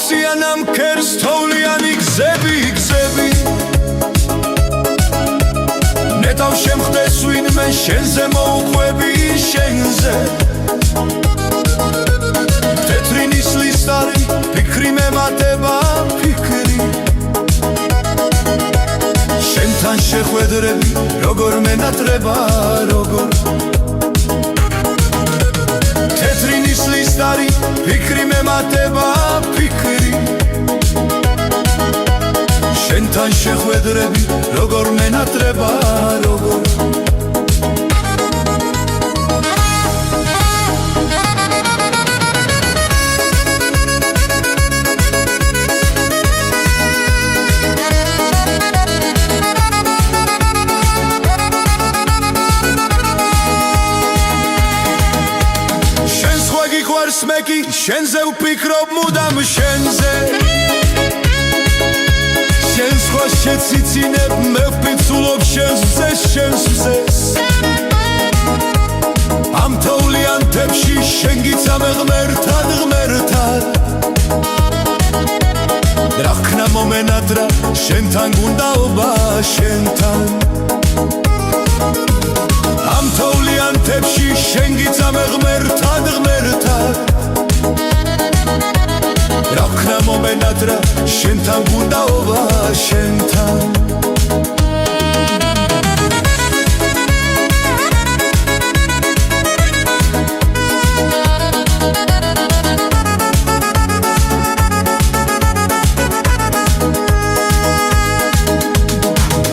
მოხსიან ამ ქერს თოვლიანი გზები ნეტავ შემხდეს ვინმე შენზე მოუყვები შენზე თეთრი ნისლის დარი ფიქრი მემატება ფიქრი შენთან შეხვედრები როგორ მენატრება როგორ თეთრი ნისლის დარი ფიქრი მემატება ფიქრი შენთან შეხვედრები როგორ მენატრება როგორ მეკი შენზე ვფიქრობ მუდამ შენზე შენ სხვა შეციცინებ მე ვფიცულობ შენზე შენზეს ამ თოვლიან თებში შენ გიცამე ღმერთად რა ხნა მომენატრა შენთან გუნდაობა შენთან ამ თოვლიან თებში შენ გიცამე ღმერთად რა ხნა მომენატრა შენთან გუნდაობა შენთან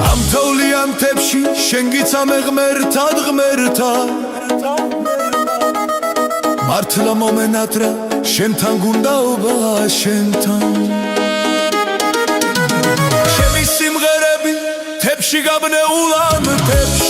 ამ თოვლიან თებში შენ გიცამე ღმერთად მართლა მომენატრა შენთან გუნდაობა შენთან ჩემი სიმღერები თებში გაბნეულან თებში